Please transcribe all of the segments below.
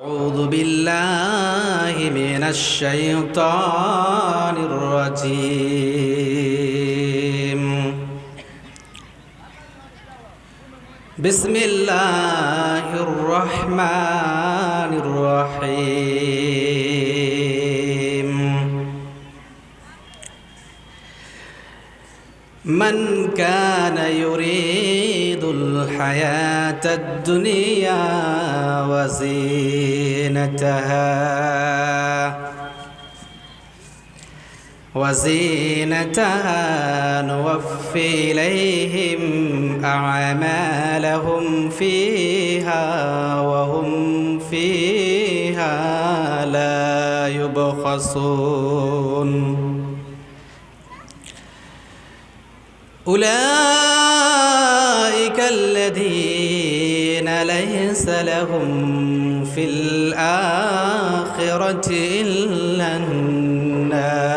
أعوذ بالله من الشيطان الرجيم. بسم الله الرحمن الرحيم. من كان يريد الحياة الدنيا وزينتها نوفي إليهم أعمالهم فيها وهم فيها لا يبخسون. أولئك الذين ليس لهم في الآخرة إلا النار.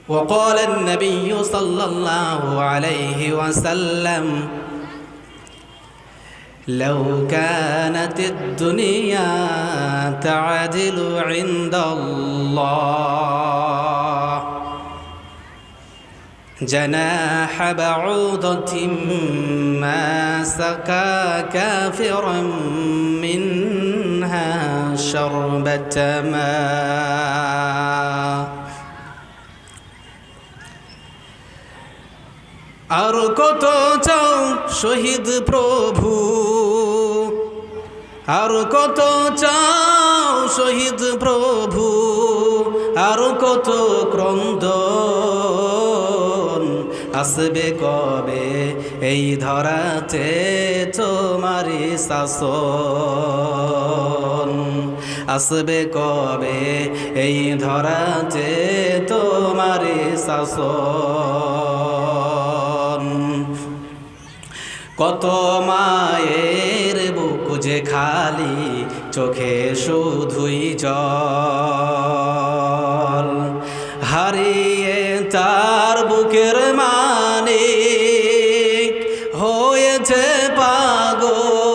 وقال النبي صلى الله عليه وسلم: لو كانت الدنيا تعدل عند الله جناح بعوضة ما سقى كافرا منها شربة ماء. আর কত চাও শহীদ প্রভু, আর কত চাও শহীদ প্রভু, আর কত ক্রন্দন আসবে কবে এই ধরাতে তোমারি শাসন, আসবে কবে এই ধরাতে তোমারি শাসন। কত মায়ের বুক যে খালি, চোখে শুধুই জল, হারিয়ে তার বুকের মানিক হয়েছে পাগল।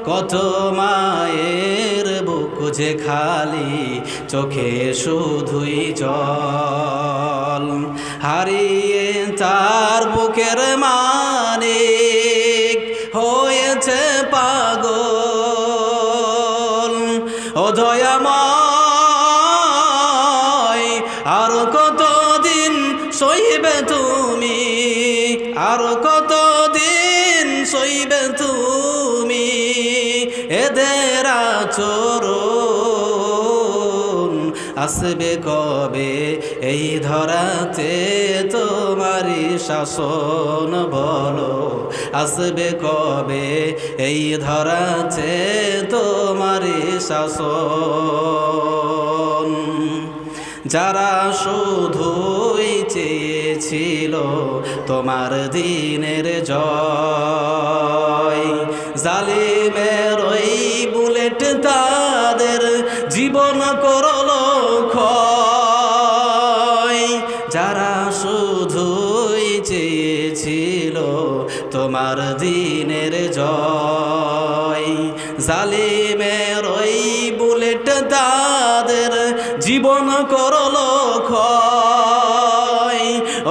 কত মায়ের বুক যে খালি, চোখে শুধুই জল, হারিয়ে তার বুকের মানিক হয়েছে পাগল। ও দয়াময়, আর কতদিন সইবে তুমি, আর কতদিন সইবে তুমি এদের আচরণ। আসবে কবে এই ধরাতে তোমারি শাসন, বলো আসবে কবে এই ধরাতে তোমারি শাসন। যারা শুধুই চেয়েছিল তোমার দিনের জয়, জালিমের ওই বুলেট তাদের জীবন করলো ক্ষয়। যারা শুধুই চেয়েছিল তোমার দিনের জয়, জালিমের ওই বুলেট তাদের জীবন করলো ক্ষয়।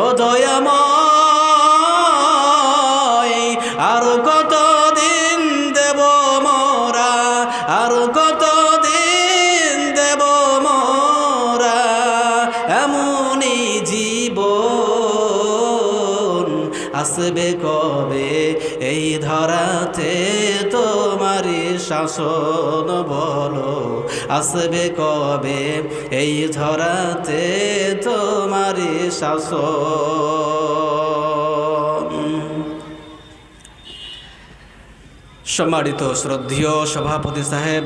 ও দয়াময়, আর কতদিন দেব মোরা, আর কতদিন দেব মোরা এমনই জীবন। আসবে কবে এই ধরাতে তোমারি শাসন, বলো আসবে কবে এই ধরাতে তোমারি শাসন। সম্মানিত শ্রদ্ধেয় সভাপতি সাহেব,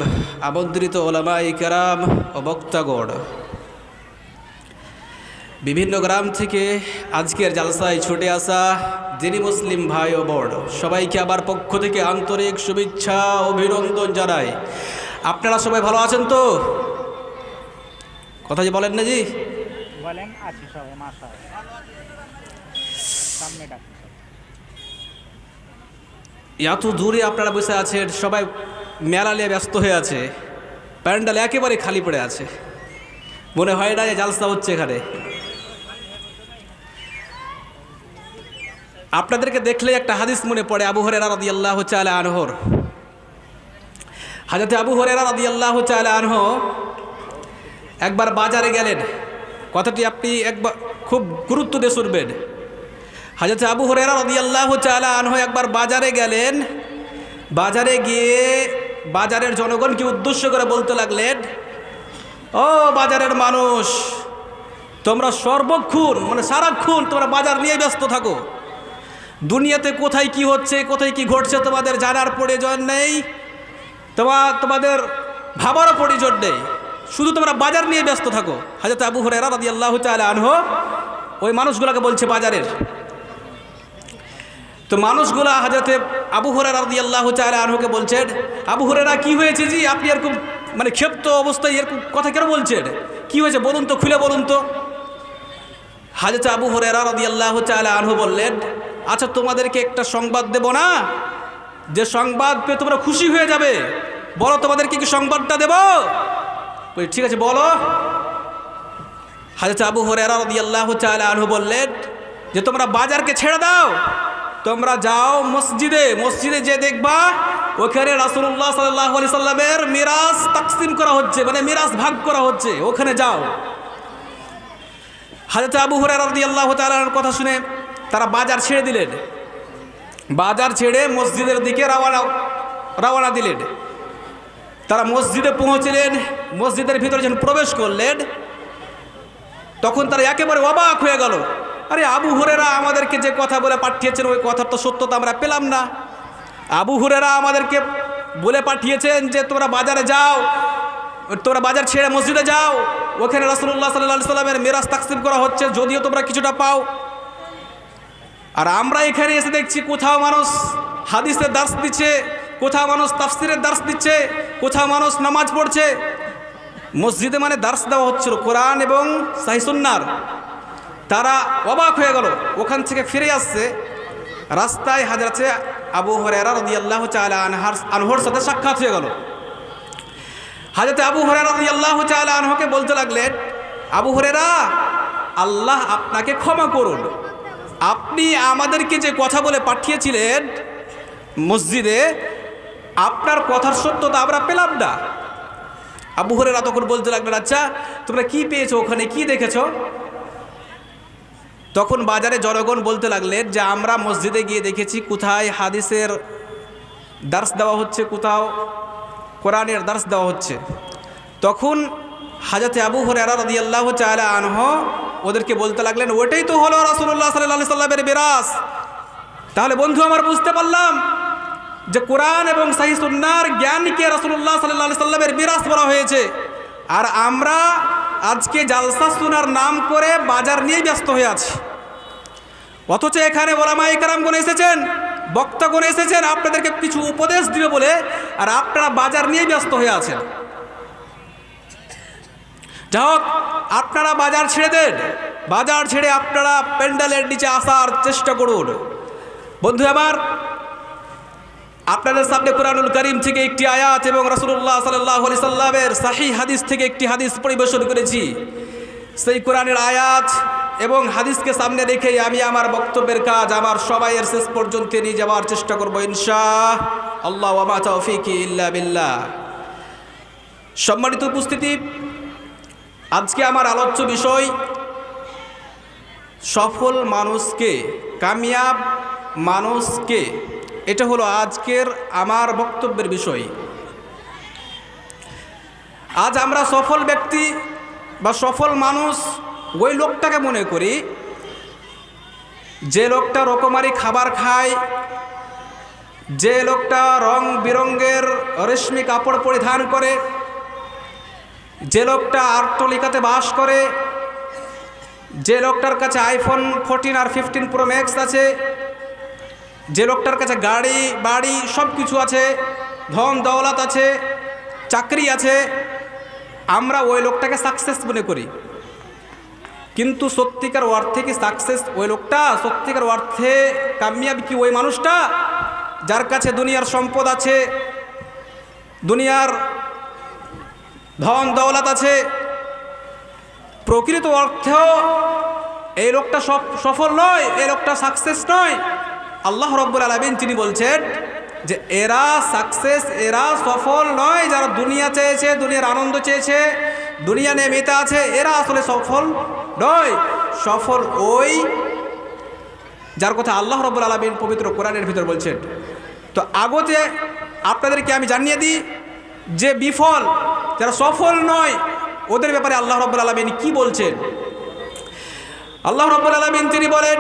আমন্ত্রিত ওলামায়ে কেরাম ও বক্তাগণ, বিভিন্ন গ্রাম থেকে আজকের জালসায় ছুটে আসা যিনি মুসলিম ভাই ও বোন, সবাইকে আমার পক্ষ থেকে আন্তরিক শুভেচ্ছা অভিনন্দন জানাই। আপনারা সবাই ভালো আছেন তো? কথা যে বলেন না জি? বলেন আছি সবাই মাশাআল্লাহ। সামনে ডাক। এত দূরে আপনারা বসে আছেন, সবাই মেলা নিয়ে ব্যস্ত হয়ে আছে, প্যান্ডেল একেবারে খালি পড়ে আছে, মনে হয় না যে জালসা হচ্ছে এখানে। আপনাদেরকে দেখলে একটা হাদিস মনে পড়ে আবু হুরায়রা রাদিয়াল্লাহু তাআলা আনহুর। হযরত আবু হুরায়রা রাদিয়াল্লাহু তাআলা আনহু একবার বাজারে গেলেন। কথাটি আপনি একবার খুব গুরুত্ব দিয়ে শুনবেন। হযরত আবু হুরায়রা রাদিয়াল্লাহু তাআলা আনহু একবার বাজারে গেলেন। বাজারে গিয়ে বাজারের জনগণকে উদ্দেশ্য করে বলতে লাগলেন, ও বাজারের মানুষ, তোমরা সর্বক্ষণ মানে সারাক্ষণ তোমরা বাজার নিয়ে ব্যস্ত থাকো। দুনিয়াতে কোথায় কি হচ্ছে, কোথায় কি ঘটছে তোমাদের জানার প্রয়োজন নেই, তোমাদের ভাবারও প্রয়োজন নেই, শুধু তোমরা বাজার নিয়ে ব্যস্ত থাকো। হযরত আবু হুরায়রা রাদিয়াল্লাহু তাআলা আনহু ওই মানুষগুলোকে বলছে বাজারের। তো মানুষগুলা হযরত আবু হুরায়রা রাদিয়াল্লাহু তাআলা আনহুকে বলছেন, আবু হুরায়রা কি হয়েছে জি, আপনি এরকম মানে ক্ষিপ্ত অবস্থায় এরকম কথা কেন বলছেন, কি হয়েছে বলুন তো, খুলে বলুন তো। হযরত আবু হুরায়রা রাদিয়াল্লাহু তাআলা আনহু বললেন, আচ্ছা তোমাদেরকে একটা সংবাদ দেব না, যে সংবাদ পেয়ে তোমরা খুশি হয়ে যাবে, বলো তোমাদেরকে কি সংবাদটা দেব? ঠিক আছে বলো। হযরত আবু হুরায়রা রাদিয়াল্লাহু তাআলা আনহু বললেন যে তোমরা বাজারকে ছেড়ে দাও, তোমরা যাও মসজিদে, মসজিদে যে দেখবা ওখানে রাসূলুল্লাহ সাল্লাল্লাহু আলাইহি সাল্লামের মিরাস তাকসিম করা হচ্ছে, মানে মিরাস ভাগ করা হচ্ছে, ওখানে যাও। হযরত আবু হুরায়রা রাদিয়াল্লাহু তাআলার কথা শুনে তারা বাজার ছেড়ে দিলেন। বাজার ছেড়ে মসজিদের দিকে রওনা দিলেন। তারা মসজিদে পৌঁছলেন। মসজিদের ভিতরে যখন প্রবেশ করলেন তখন তারা একেবারে অবাক হয়ে গেল। আরে আবু হুরায়রা আমাদেরকে যে কথা বলে পাঠিয়েছেন ওই কথার তো সত্যতা আমরা পেলাম না। আবু হুরায়রা আমাদেরকে বলে পাঠিয়েছেন যে তোমরা বাজারে যাও, তোমরা বাজার ছেড়ে মসজিদে যাও, ওখানে রাসূলুল্লাহ সাল্লাল্লাহু আলাইহি সাল্লামের মিরাস তাকসিম করা হচ্ছে, যদিও তোমরা কিছুটা পাও। আর আমরা এখানে এসে দেখছি কোথাও মানুষ হাদিসের দার্স দিচ্ছে, কোথাও মানুষ তাফসিরের দার্স দিচ্ছে, কোথাও মানুষ নামাজ পড়ছে। মসজিদে মানে দার্স দেওয়া হচ্ছিল কোরআন এবং সহিহ সুন্নাহর। তারা অবাক হয়ে গেল। ওখান থেকে ফিরে আসছে, রাস্তায় হযরত আবু হুরায়রা রাদিয়াল্লাহু তাআলা আনহুর সাথে সাক্ষাৎ হয়ে গেল। হযরত আবু হুরায়রা রাদিয়াল্লাহু তাআলা আনহুকে বলতে লাগলেন, আবু হুরায়রা, আল্লাহ আপনাকে ক্ষমা করুন, আপনি আমাদেরকে যে কথা বলে পাঠিয়েছিলেন মসজিদে, আপনার কথার সত্যতা আমরা পেলাম না। আবু হুরায়রা তখন বলতে লাগলেন, আচ্ছা তোমরা কি পেয়েছো, ওখানে কি দেখেছো? তখন বাজারে জনগণ বলতে লাগলেন যে আমরা মসজিদে গিয়ে দেখেছি কোথায় হাদিসের দার্স দেওয়া হচ্ছে, কোথাও কোরআনের দার্স দেওয়া হচ্ছে। তখন হযরত আবু হুরায়রা রাদিয়াল্লাহু তাআলা আনহু ওদেরকে বলতে লাগলেন, ওটাই তো হলো রাসূলুল্লাহ সাল্লাল্লাহু আলাইহি সাল্লামের মিরাস। তাহলে বন্ধু আমার বুঝতে পারলাম যে কোরআন এবং সহিহ সুন্নাহর জ্ঞানকে রাসূলুল্লাহ সাল্লাল্লাহু আলাইহি সাল্লামের মিরাস বলা হয়েছে। আর আমরা আজকে জালসা শোনার নাম করে বাজার নিয়ে ব্যস্ত হয়ে আছি, অথচ এখানে ওলামায়ে কেরামগণ এসেছেন, বক্তাগণ এসেছেন আপনাদেরকে কিছু উপদেশ দিবে বলে, আর আপনারা বাজার নিয়ে ব্যস্ত হয়ে আছেন। যাই হোক, আপনারা বাজার ছেড়ে দেন, বাজার ছেড়ে আপনারা প্যান্ডেলের নিচে আসার চেষ্টা করুন। বন্ধু আমার, আপনাদের সামনে কুরআনুল কারীম থেকে একটি আয়াত এবং রাসূলুল্লাহ সাল্লাল্লাহু আলাইহি সাল্লামের সহিহ হাদিস থেকে একটি হাদিস পরিবেশন করেছি। সেই কোরআনের আয়াত এবং হাদিসকে সামনে রেখেই আমি আমার বক্তব্যের কাজ আমার সবাইয়ের শেষ পর্যন্ত নিয়ে যাওয়ার চেষ্টা করব ইনশাআল্লাহ। ওয়া মা তাওফীকি ইল্লা বিল্লাহ। সম্মানিত উপস্থিতি, আজকে আমার আলোচ্য বিষয় সফল মানুষকে, কামিয়াব মানুষকে। এটা হলো আজকের আমার বক্তব্যের বিষয়। আজ আমরা সফল ব্যক্তি বা সফল মানুষ ওই লোকটাকে মনে করি যে লোকটা রকমারি খাবার খায়, যে লোকটা রং বেরঙের রেশমি কাপড় পরিধান করে, যে লোকটা আর্টলিকাতে বাস করে, যে লোকটার কাছে আইফোন 14 আর 15 প্রো ম্যাক্স আছে, যে লোকটার কাছে গাড়ি বাড়ি সব কিছু আছে, ধন দৌলত আছে, চাকরি আছে, আমরা ওই লোকটাকে সাকসেস মনে করি। কিন্তু সত্যিকার অর্থে কি সাকসেস ওই লোকটা? সত্যিকার অর্থে কামিয়াবি কি ওই মানুষটা যার কাছে দুনিয়ার সম্পদ আছে, দুনিয়ার ধন দৌলত আছে, প্রকৃত অর্থেও এই লোকটা সফল নয়, এই লোকটা সাকসেস নয়। আল্লাহ রাব্বুল আলামিন তিনি বলছেন যে এরা সাকসেস, এরা সফল নয়। যারা দুনিয়া চেয়েছে, দুনিয়ার আনন্দ চেয়েছে, দুনিয়া নিয়ে মেতে আছে, এরা আসলে সফল নয়। সফল ওই যার কথা আল্লাহ রাব্বুল আলামিন পবিত্র কোরআনের ভিতর বলছেন। তো আগতে আপনাদেরকে আমি জানিয়ে দিই যে বিফল, যারা সফল নয়, ওদের ব্যাপারে আল্লাহ রাব্বুল আলামিন কি বলছেন। আল্লাহ রাব্বুল আলামিন তিনি বলেন,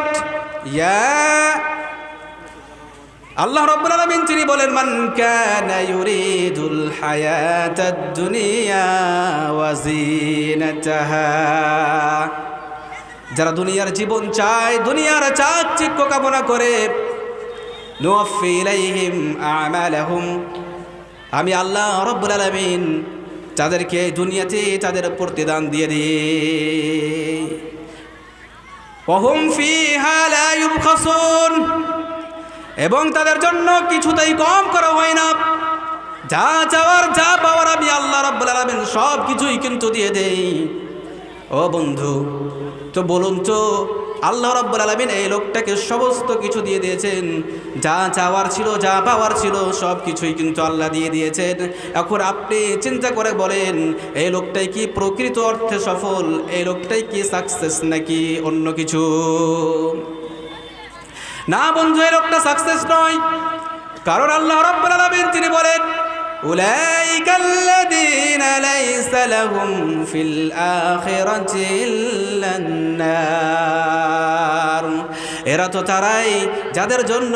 আল্লাহ রাব্বুল আলামিন তিনি বলেন, মান কানা ইউরিদুল হায়াতাদ দুনিয়া ওয়া যিনাতাহা, যারা দুনিয়ার জীবন চায়, দুনিয়ার চাকচিক্য কামনা করে, নুওয়াফি ইলাইহিম আমালাহুম, আমি আল্লাহ রাব্বুল আলামিন তাদেরকে দুনিয়াতে তাদের প্রতিদান দিয়ে দিই। ওয়া হুম ফিহা লা ইউবখাসুন, এবং তাদের জন্য কিছুতেই কম করা হয় না। যা চাওয়ার, যা পাওয়ার আমি আল্লাহ রাব্বুল আলামিন সব কিছুই কিন্তু দিয়ে দেই। ও বন্ধু, তো বলুন তো, আল্লাহ রাব্বুল আলামিন এই লোকটাকে সমস্ত কিছু দিয়ে দিয়েছেন, যা চাওয়ার ছিল, যা পাওয়ার ছিল, সব কিছুই কিন্তু আল্লাহ দিয়ে দিয়েছেন। এখন আপনি চিন্তা করে বলেন, এই লোকটাই কি প্রকৃত অর্থে সফল? এই লোকটাই কি সাকসেস নাকি অন্য কিছু? না বন্ধু, এই লোকটা সাকসেস নয়। কারণ আল্লাহ রাব্বুল আলামিন তিনি বলেন, উলাইকাল্লাযীনা লাইসা লাহুম ফিল আখিরাতি ইল্লান নার, এরা তো তারাই যাদের জন্য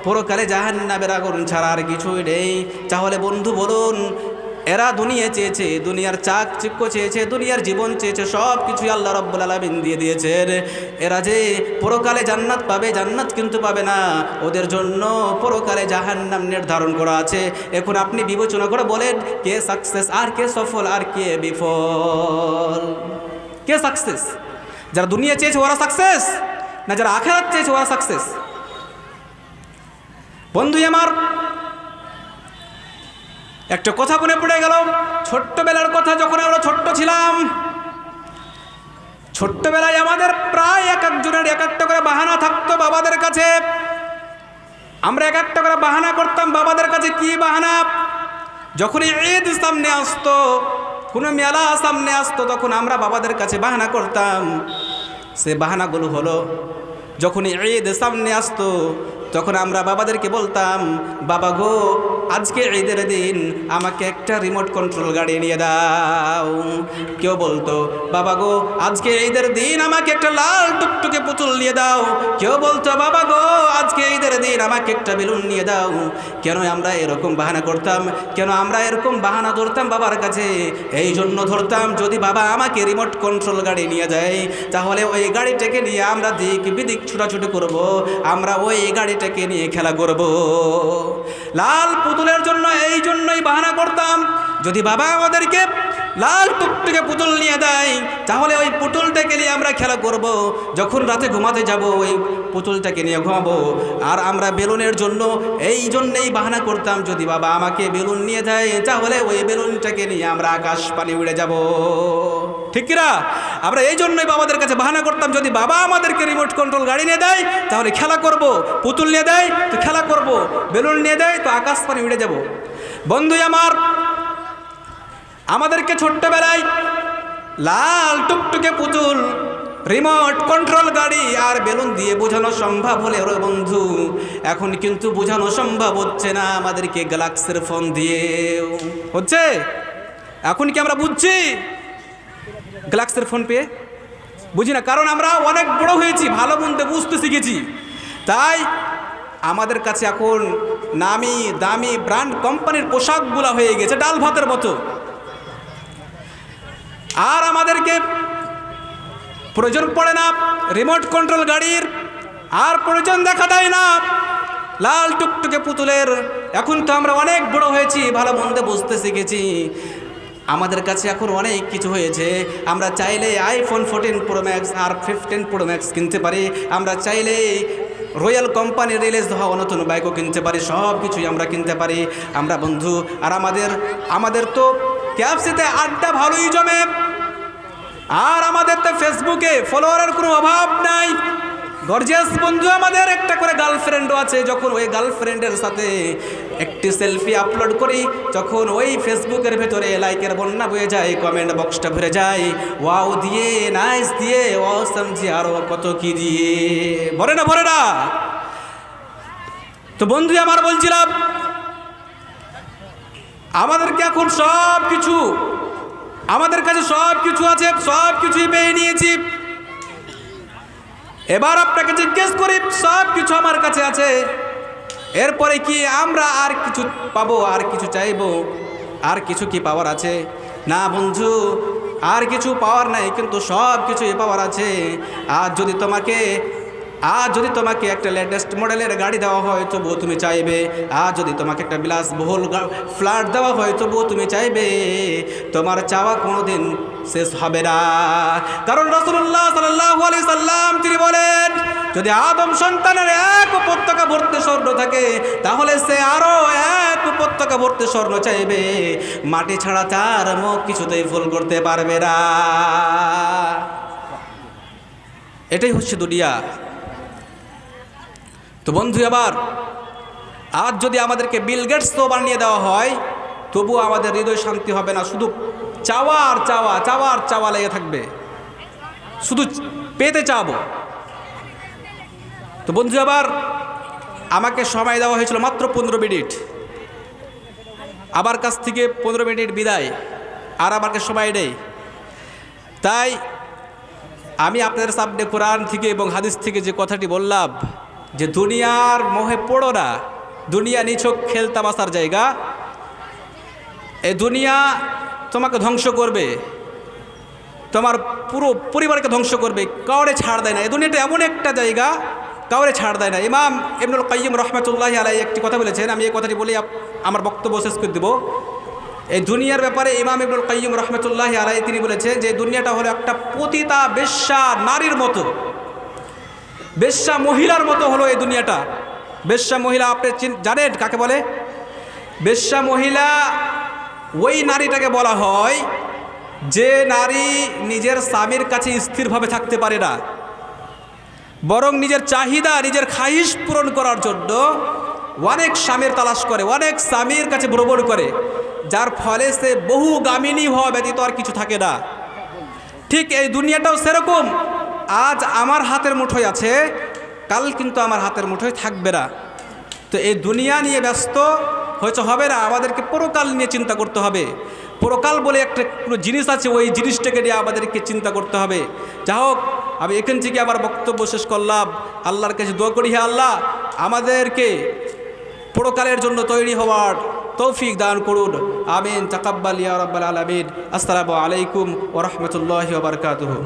পরকালে জাহান্নামের আগুন ছাড়া আর কিছুই নেই। তাহলে বন্ধু বলুন, এরা দুনিয়া চেয়েছে, দুনিয়ার চাকচিক্য চেয়েছে, দুনিয়ার জীবন চেয়েছে, সব কিছুই আল্লাহ রাব্বুল আলামিন দিয়ে দিয়েছেন। এরা যে পরকালে জান্নাত পাবে, জান্নাত কিন্তু পাবে না, ওদের জন্য পরকালে জাহান্নাম নির্ধারণ করা আছে। এখন আপনি বিবেচনা করে বলেন, কে সাকসেস আর কে সফল আর কে বিফল? কে সাকসেস? যারা দুনিয়া চেয়েছে ওরা সাকসেস, না যারা আখিরাত চেয়েছে ওরা সাকসেস? বন্ধু আমার, একটা কথা মনে পড়ে গেল, ছোট্টবেলার কথা। যখন আমরা ছোট্ট ছিলাম, ছোট্টবেলায় আমাদের প্রায় এক একজনের এক একটা করে বাহানা থাকতো বাবাদের কাছে। আমরা এক একটা করে বাহানা করতাম বাবাদের কাছে। কি বাহানা? যখনই ঈদ সামনে আসতো, কোনো মেলা সামনে আসতো, তখন আমরা বাবাদের কাছে বাহানা করতাম। সে বাহানাগুলো হলো, যখনই ঈদ সামনে আসতো তখন আমরা বাবাদেরকে বলতাম, বাবা গো, আজকে ঈদের দিন আমাকে একটা রিমোট কন্ট্রোল গাড়ি নিয়ে দাও। কেউ বলতো, বাবা গো, আজকে ঈদের দিন আমাকে একটা লাল টুকটুকে পুতুল নিয়ে দাও। কেউ বলতো, বাবা গো, আজকে ঈদের দিন আমাকে একটা বেলুন নিয়ে দাও। কেন আমরা এরকম বাহানা করতাম? কেন আমরা এরকম বাহানা ধরতাম বাবার কাছে? এই জন্য ধরতাম, যদি বাবা আমাকে রিমোট কন্ট্রোল গাড়ি নিয়ে যায়, তাহলে ওই গাড়িটাকে নিয়ে আমরা দিক বিদিক ছুটাছুটি করব, আমরা ওই গাড়িটাকে নিয়ে খেলা করব। লাল পুতুলের জন্য এই জন্যই বাহানা করতাম, যদি বাবা আমাদেরকে লাল টুকটুকে পুতুল নিয়ে দেয়, তাহলে ওই পুতুলটাকে নিয়ে আমরা খেলা করব। যখন রাতে ঘুমাতে যাব, ওই পুতুলটাকে নিয়ে ঘুমাবো। আর আমরা বেলুনের জন্য এই জন্যেই বাহানা করতাম, যদি বাবা আমাকে বেলুন নিয়ে দেয়, তাহলে ওই বেলুনটাকে নিয়ে আমরা আকাশ পানে উড়ে যাব। ঠিক কিনা? আমরা এই জন্যই বাবাদের কাছে বাহানা করতাম, যদি বাবা আমাদেরকে রিমোট কন্ট্রোল গাড়ি নিয়ে দেয় তাহলে খেলা করব, পুতুল নিয়ে দেয় তো খেলা করব, বেলুন নিয়ে দেয় তো আকাশ পানে উড়ে যাব। বন্ধু আমার, আমাদেরকে ছোট্টবেলায় লাল টুকটুকে পুতুল, রিমোট কন্ট্রোল গাড়ি আর বেলুন দিয়ে বোঝানো সম্ভব হলে ওরে বন্ধু, এখন কিন্তু বোঝানো সম্ভব হচ্ছে না আমাদেরকে গ্যালাক্সির ফোন দিয়ে। হচ্ছে? এখন কি আমরা বুঝছি গ্যালাক্সির ফোন পেয়ে? বুঝি না, কারণ আমরা অনেক বড় হয়েছি, ভালো মন্দ বুঝতে শিখেছি। তাই আমাদের কাছে এখন নামি দামি ব্র্যান্ড কোম্পানির পোশাকগুলো হয়ে গেছে ডাল ভাতের মতো। আর আমাদেরকে প্রয়োজন পড়ে না রিমোট কন্ট্রোল গাড়ির, আর প্রয়োজন দেখা দেয় না লাল টুকটুকে পুতুলের। এখন তো আমরা অনেক বড় হয়েছি, ভালো মন্দ বুঝতে শিখেছি, আমাদের কাছে এখন অনেক কিছু হয়েছে। আমরা চাইলে আইফোন 14 প্রো ম্যাক্স আর 15 প্রো ম্যাক্স কিনতে পারি। আমরা চাইলে রয়্যাল কোম্পানি রিলিজ হওয়া নতুন বাইকও কিনতে পারি, সব কিছুই আমরা কিনতে পারি আমরা বন্ধু। আর আমাদের তো ক্যাপসিতে আড্ডা ভালোই জমে, আর আমাদের তো ফেসবুকে ফলোয়ারের কোনো অভাব নাই। গর্জিয়াস বন্ধু, আমাদের একটা করে গার্লফ্রেন্ডও আছে। যখন ওই গার্লফ্রেন্ডের সাথে একটি সেলফি আপলোড করি, যখন ওই ফেসবুকের ভেতরে লাইকের বন্যা বয়ে যায়, কমেন্ট বক্সটা ভরে যায় ওয়াও দিয়ে, নাইস দিয়ে, অসাম দিয়ে, আরও কত কি দিয়ে, ভরে না। তো বন্ধু আমার বলছিলাম, আমাদেরকে এখন সব কিছু, আমাদের কাছে সব কিছু আছে, সব কিছুই পেয়ে নিয়েছি। এবার আপনাকে জিজ্ঞেস করি, সব কিছু আমার কাছে আছে, এরপরে কি আমরা আর কিছু পাবো, আর কিছু চাইবো? আর কিছু কি পাওয়ার আছে? না বন্ধু, আর কিছু পাওয়ার নাই, কিন্তু সব কিছুই পাওয়ার আছে। আর যদি তোমাকে একটা লেটেস্ট মডেলের গাড়ি দেওয়া হয় তবুও তুমি চাইবে। আর যদি তোমাকে একটা বিলাসবহুল ফ্ল্যাট দেওয়া হয় তবুও তুমি চাইবে। তোমার চাওয়া কোনোদিন শেষ হবে না। কারণ রাসূলুল্লাহ সাল্লাল্লাহু আলাইহি সাল্লাম তিনি বলেন, যদি আদম সন্তানের এক উপত্যকা ভর্তি স্বর্ণ থাকে, তাহলে সে আরও এক উপত্যকা ভর্তি স্বর্ণ চাইবে। মাটি ছাড়া তার মুখ কিছুতেই ফুল করতে পারবে না। এটাই হচ্ছে দুনিয়া। তো বন্ধু আবার, আজ যদি আমাদেরকে বিল গেটসও বানিয়ে দেওয়া হয় তবুও আমাদের হৃদয় শান্তি হবে না। শুধু চাওয়া লেগে থাকবে, শুধু পেতে চাবো। তো বন্ধু আবার, আমাকে সময় দেওয়া হয়েছিল মাত্র 15 মিনিট, আমার কাছ থেকে 15 মিনিট বিদায়, আর আমাকে সময় নেই। তাই আমি আপনাদের সামনে কোরআন থেকে এবং হাদিস থেকে যে কথাটি বললাম, যে দুনিয়ার মোহে পড়ো না, দুনিয়া নিছক খেলতামাশার জায়গা। এই দুনিয়া তোমাকে ধ্বংস করবে, তোমার পুরো পরিবারকে ধ্বংস করবে, কাউরে ছাড় দেয় না। এই দুনিয়াটা এমন একটা জায়গা, কাউরে ছাড় দেয় না। ইমাম ইবনুল কাইয়্যিম রাহমাতুল্লাহি আলাইহি একটি কথা বলেছেন, আমি এই কথাটি বলে আমার বক্তব্য শেষ করে দেব। এই দুনিয়ার ব্যাপারে ইমাম ইবনুল কাইয়্যিম রাহমাতুল্লাহি আলাইহি তিনি বলেছেন যে দুনিয়াটা হলো একটা পতিতা বেশ্যা নারীর মতো, বেশ্যা মহিলার মতো হলো এই দুনিয়াটা। বেশ্যা মহিলা আপনি জানেন কাকে বলে? বেশ্যা মহিলা ওই নারীটাকে বলা হয় যে নারী নিজের স্বামীর কাছে স্থিরভাবে থাকতে পারে না, বরং নিজের চাহিদা, নিজের খাহিশ পূরণ করার জন্য অনেক স্বামীর তালাশ করে, অনেক স্বামীর কাছে ভ্রমণ করে, যার ফলে সে বহুগামিনী হওয়া ব্যতীত আর কিছু থাকে না। ঠিক এই দুনিয়াটাও সেরকম। আজ আমার হাতের মুঠোয় আছে, কাল কিন্তু আমার হাতের মুঠোয় থাকবে না। তো এই দুনিয়া নিয়ে ব্যস্ত হয়তো হবে না, আমাদেরকে পরকাল নিয়ে চিন্তা করতে হবে। পরকাল বলে একটা কোনো জিনিস আছে, ওই জিনিসটাকে নিয়ে আমাদেরকে চিন্তা করতে হবে। যা হোক, আমি এখান থেকে আমার বক্তব্য শেষ করলাম। আল্লাহর কাছে দোয়া করি, হে আল্লাহ আমাদেরকে পরকালের জন্য তৈরি হওয়ার তৌফিক দান করুন। আমিন। তাকাব্বাল ইয়া রাব্বাল আলামিন। আসসালামু আলাইকুম ওয়া রাহমাতুল্লাহি ওয়া বারাকাতুহু।